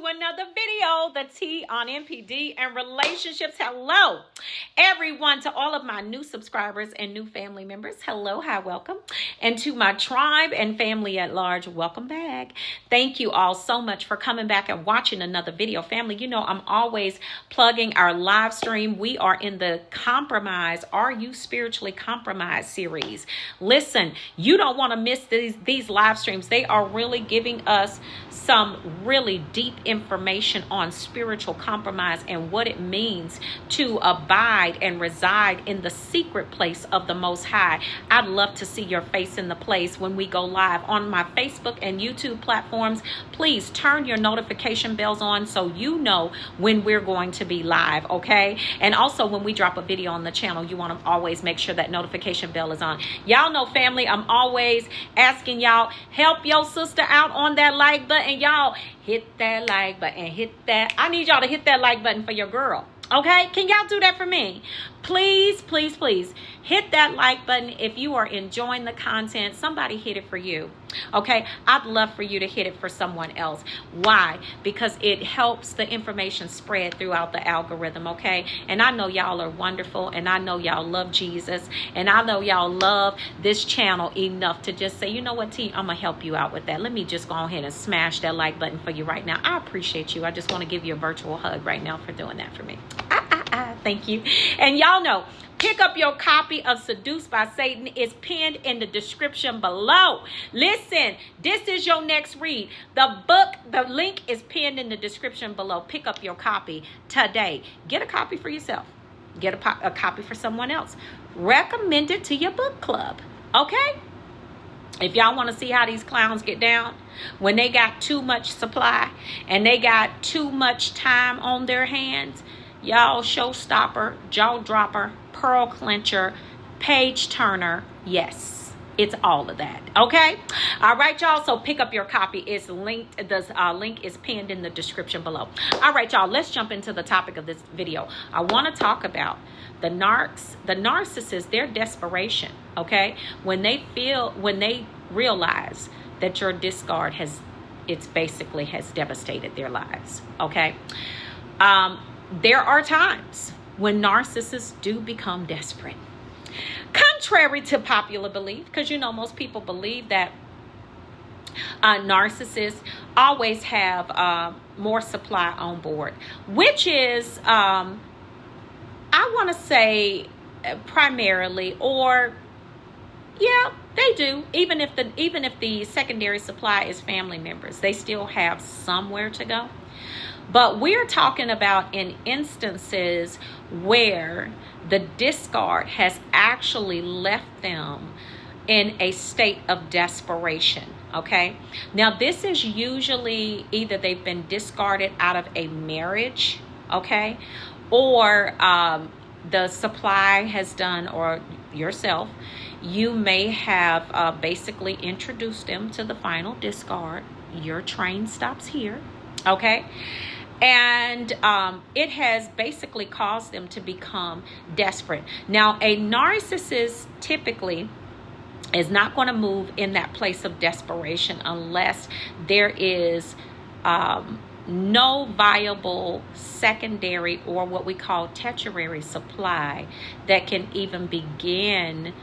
to another video, the T on NPD and relationships. Hello, everyone, to all of my new subscribers and new family members. Hello, hi, welcome. And to my tribe and family at large, welcome back. Thank you all so much for coming back and watching another video. Family, you know, I'm always plugging our live stream. We are in the Compromise, Are You Spiritually Compromised series. Listen, you don't want to miss these live streams. They are really giving us some really deep information on spiritual compromise and what it means to abide and reside in the secret place of the Most High. I'd love to see your face in the place when we go live on my Facebook and YouTube platforms. Please turn your notification bells on so you know when we're going to be live, okay? And also when we drop a video on the channel, you want to always make sure that notification bell is on. Y'all know, family, I'm always asking y'all, help your sister out on that like button. Y'all hit that like button, hit that. I need y'all to hit that like button for your girl. Okay, can y'all do that for me? Please, please, please hit that like button if you are enjoying the content. Somebody hit it for you. Okay, I'd love for you to hit it for someone else. Why? Because it helps the information spread throughout the algorithm. Okay, and I know y'all are wonderful, and I know y'all love Jesus, and I know y'all love this channel enough to just say, you know what, T, I'm gonna help you out with that. Let me just go ahead and smash that like button for you right now. I appreciate you. I just want to give you a virtual hug right now for doing that for me. Thank you. And y'all know, pick up your copy of Seduced by Satan. It's pinned in the description below. Listen, this is your next read. The book, the link is pinned in the description below. Pick up your copy today. Get a copy for yourself. Get a copy for someone else. Recommend it to your book club. Okay? If y'all want to see how these clowns get down when they got too much supply and they got too much time on their hands, y'all, showstopper, jaw dropper, pearl clencher, page turner. Yes, it's all of that. Okay. All right, y'all. So pick up your copy. It's linked. The link is pinned in the description below. All right, y'all. Let's jump into the topic of this video. I want to talk about the narcissists, their desperation. Okay. When they realize that your discard has devastated their lives. Okay. There are times when narcissists do become desperate. Contrary to popular belief, because you know most people believe that narcissists always have more supply on board, which is, I want to say primarily, or yeah, they do. Even if the secondary supply is family members, they still have somewhere to go. But we're talking about in instances where the discard has actually left them in a state of desperation. Okay. Now, this is usually either they've been discarded out of a marriage. Okay. Or the supply has done, or yourself, you may have basically introduced them to the final discard. Your train stops here. Okay. And it has basically caused them to become desperate. Now, a narcissist typically is not going to move in that place of desperation unless there is no viable secondary or what we call tertiary supply that can even begin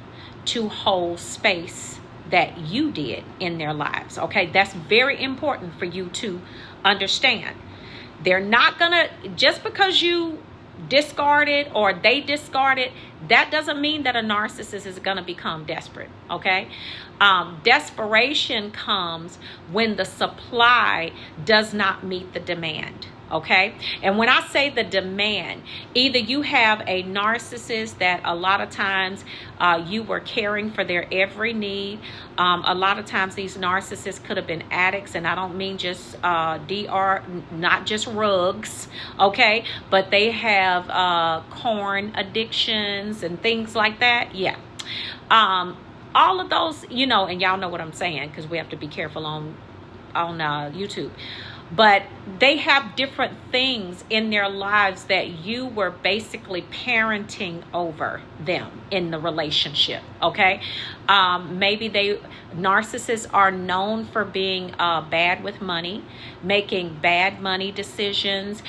to hold space that you did in their lives. Okay, that's very important for you to understand. They're not gonna, just because you discarded or they discarded, that doesn't mean that a narcissist is gonna become desperate. Okay, desperation comes when the supply does not meet the demand. Okay, and when I say the demand, either you have a narcissist that a lot of times you were caring for their every need. A lot of times these narcissists could have been addicts, and I don't mean just not just rugs, okay, but they have corn addictions and things like that. Yeah. All of those, you know, and y'all know what I'm saying because we have to be careful on YouTube. but they have different things in their lives that you were basically parenting over them in the relationship. Okay. Maybe narcissists are known for being bad with money, making bad money decisions,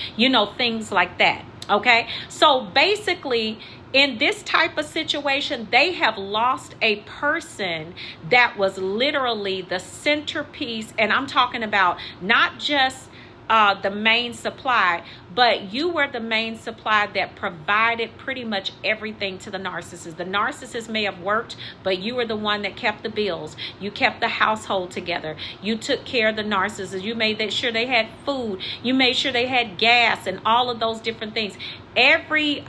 things like that. Okay. So basically, in this type of situation, they have lost a person that was literally the centerpiece. And I'm talking about not just the main supply, but you were the main supply that provided pretty much everything to the narcissist. The narcissist may have worked, but you were the one that kept the bills. You kept the household together. You took care of the narcissist. You made sure they had food. You made sure they had gas and all of those different things. Every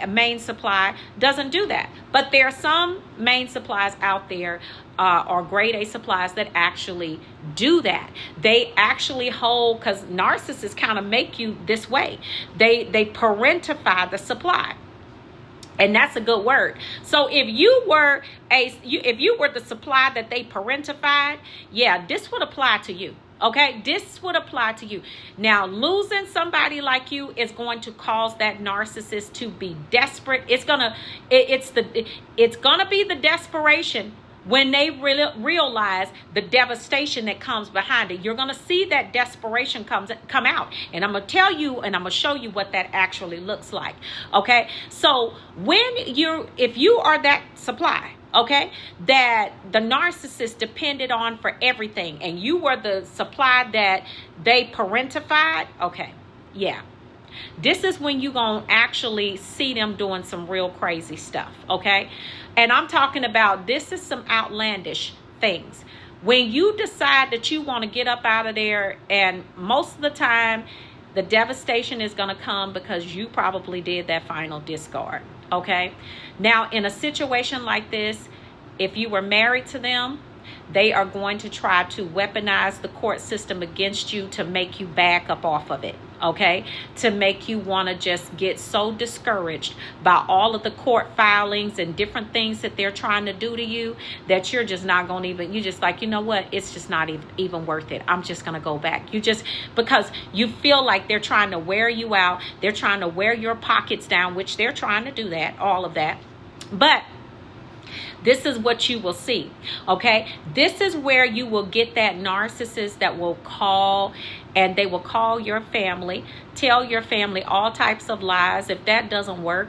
main supply doesn't do that, but there are some main supplies out there or grade A supplies that actually do that. They actually hold, because narcissists kind of make you this way. They parentify the supply. And that's a good word. So if you were the supply that they parentified, yeah, this would apply to you. Okay, this would apply to you. Now, losing somebody like you is going to cause that narcissist to be desperate. It's gonna be the desperation when they realize the devastation that comes behind it. You're gonna see that desperation come out, and I'm gonna tell you, and I'm gonna show you what that actually looks like. Okay, so if you are that supply, okay, that the narcissist depended on for everything, and you were the supply that they parentified, okay, yeah. This is when you're going to actually see them doing some real crazy stuff, okay? And I'm talking about, this is some outlandish things. When you decide that you want to get up out of there, and most of the time, the devastation is going to come because you probably did that final discard, okay? Now, in a situation like this, if you were married to them, they are going to try to weaponize the court system against you to make you back up off of it, okay? To make you want to just get so discouraged by all of the court filings and different things that they're trying to do to you that you're just not going to you're just like, you know what? It's just not even worth it. I'm just going to go back. Because you feel like they're trying to wear you out. They're trying to wear your pockets down, which they're trying to do that, all of that. But this is what you will see, okay? This is where you will get that narcissist that will call, and they will call your family, tell your family all types of lies. If that doesn't work,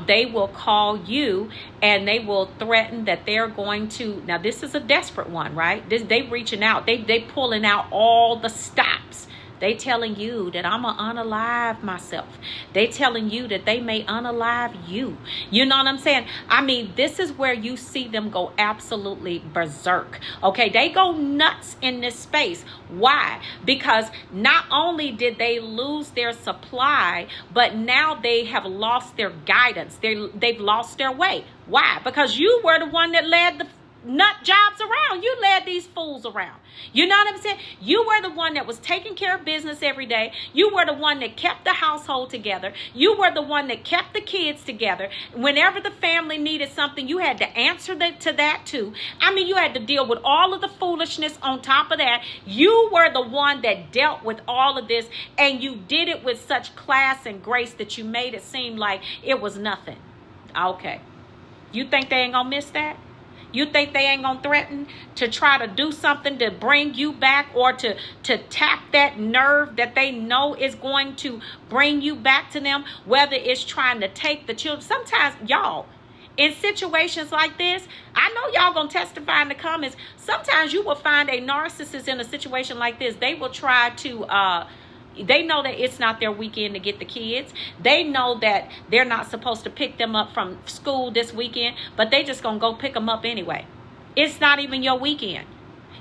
they will call you, and they will threaten that they're going to, now this is a desperate one, right? They reaching out, they pulling out all the stops. They telling you that I'm going to unalive myself. They telling you that they may unalive you. You know what I'm saying? I mean, this is where you see them go absolutely berserk. Okay, they go nuts in this space. Why? Because not only did they lose their supply, but now they have lost their guidance. They've lost their way. Why? Because you were the one that led the nut jobs around. You led these fools around. You know what I'm saying? You were the one that was taking care of business every day. You were the one that kept the household together. You were the one that kept the kids together. Whenever the family needed something, you had to answer to that too. I mean, you had to deal with all of the foolishness on top of that. You were the one that dealt with all of this, and you did it with such class and grace that you made it seem like it was nothing. Okay. You think they ain't gonna miss that? You think they ain't gonna threaten to try to do something to bring you back, or to tap that nerve that they know is going to bring you back to them, whether it's trying to take the children. Sometimes, y'all, in situations like this, I know y'all gonna testify in the comments, sometimes you will find a narcissist in a situation like this. They will try to they know that it's not their weekend to get the kids. They know that they're not supposed to pick them up from school this weekend, but they just gonna go pick them up anyway. It's not even your weekend.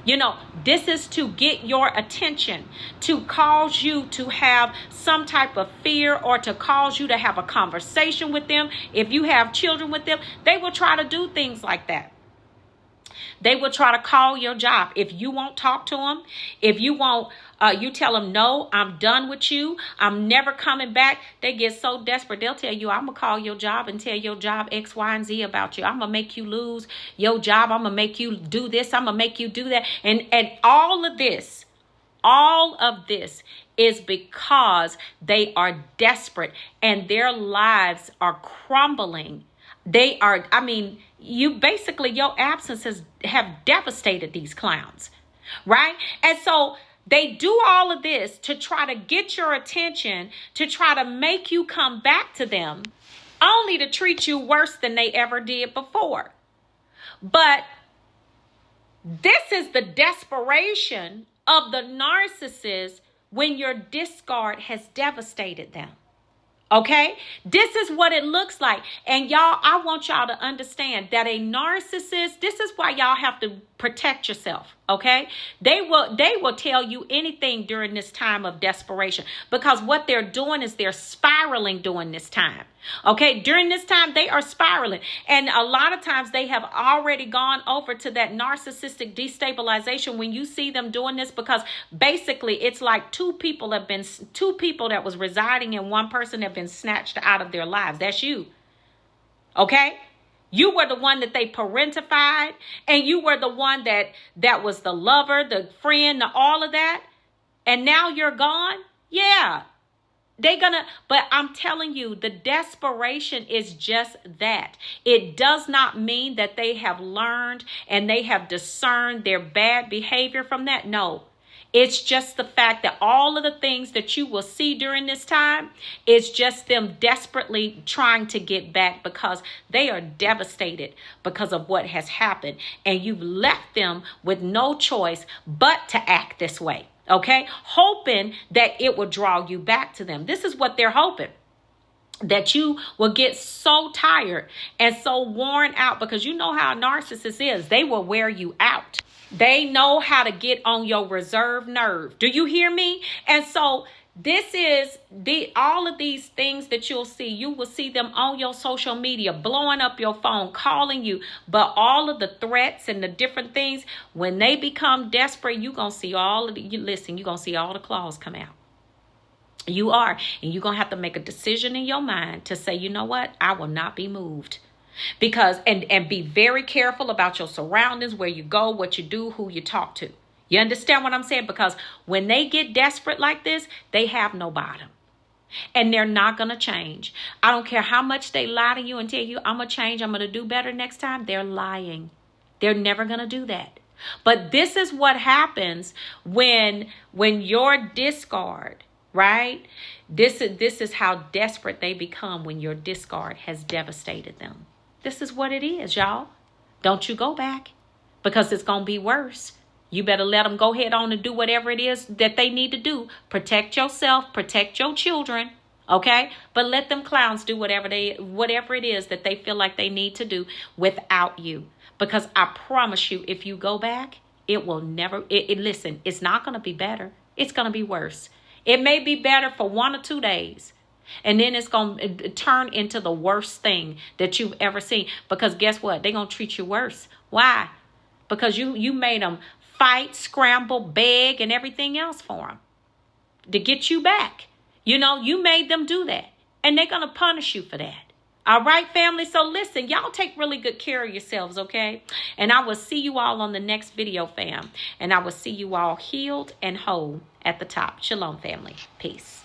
You know, this is to get your attention, to cause you to have some type of fear, or to cause you to have a conversation with them. If you have children with them, they will try to do things like that. They will try to call your job. If you won't talk to them, if you won't, you tell them, no, I'm done with you, I'm never coming back. They get so desperate, they'll tell you, I'm going to call your job and tell your job X, Y, and Z about you. I'm going to make you lose your job. I'm going to make you do this. I'm going to make you do that. And all of this is because they are desperate and their lives are crumbling. They are, I mean, you basically, your absences have devastated these clowns, right? And so they do all of this to try to get your attention, to try to make you come back to them, only to treat you worse than they ever did before. But this is the desperation of the narcissist when your discard has devastated them. Okay, this is what it looks like. And y'all, I want y'all to understand that a narcissist, this is why y'all have to protect yourself. Okay, they will tell you anything during this time of desperation, because what they're doing is they're spiraling during this time. Okay, during this time, they are spiraling. And a lot of times they have already gone over to that narcissistic destabilization when you see them doing this, because basically it's like two people that was residing in one person have been snatched out of their lives. That's you. Okay? You were the one that they parentified, and you were the one that was the lover, the friend, all of that. And now you're gone? Yeah. But I'm telling you, the desperation is just that. It does not mean that they have learned and they have discerned their bad behavior from that. No, it's just the fact that all of the things that you will see during this time is just them desperately trying to get back, because they are devastated because of what has happened. And you've left them with no choice but to act this way. Okay, hoping that it will draw you back to them. This is what they're hoping, that you will get so tired and so worn out, because you know how a narcissist is. They will wear you out. They know how to get on your reserve nerve. Do you hear me? And so this is all of these things that you'll see. You will see them on your social media, blowing up your phone, calling you. But all of the threats and the different things, when they become desperate, you're going to see you're going to see all the claws come out. You are. And you're going to have to make a decision in your mind to say, you know what? I will not be moved. Because, and be very careful about your surroundings, where you go, what you do, who you talk to. You understand what I'm saying? Because when they get desperate like this, they have no bottom. And they're not going to change. I don't care how much they lie to you and tell you, I'm going to change, I'm going to do better next time. They're lying. They're never going to do that. But this is what happens when your discard, right? This is how desperate they become when your discard has devastated them. This is what it is, y'all. Don't you go back, because it's going to be worse. You better let them go ahead on and do whatever it is that they need to do. Protect yourself, protect your children, okay? But let them clowns do whatever it is that they feel like they need to do without you. Because I promise you, if you go back, it will never, listen, it's not going to be better. It's going to be worse. It may be better for 1 or 2 days. And then it's going to turn into the worst thing that you've ever seen. Because guess what? They're going to treat you worse. Why? Because you made them fight, scramble, beg, and everything else for them to get you back. You know, you made them do that. And they're going to punish you for that. All right, family? So listen, y'all take really good care of yourselves, okay? And I will see you all on the next video, fam. And I will see you all healed and whole at the top. Shalom, family. Peace.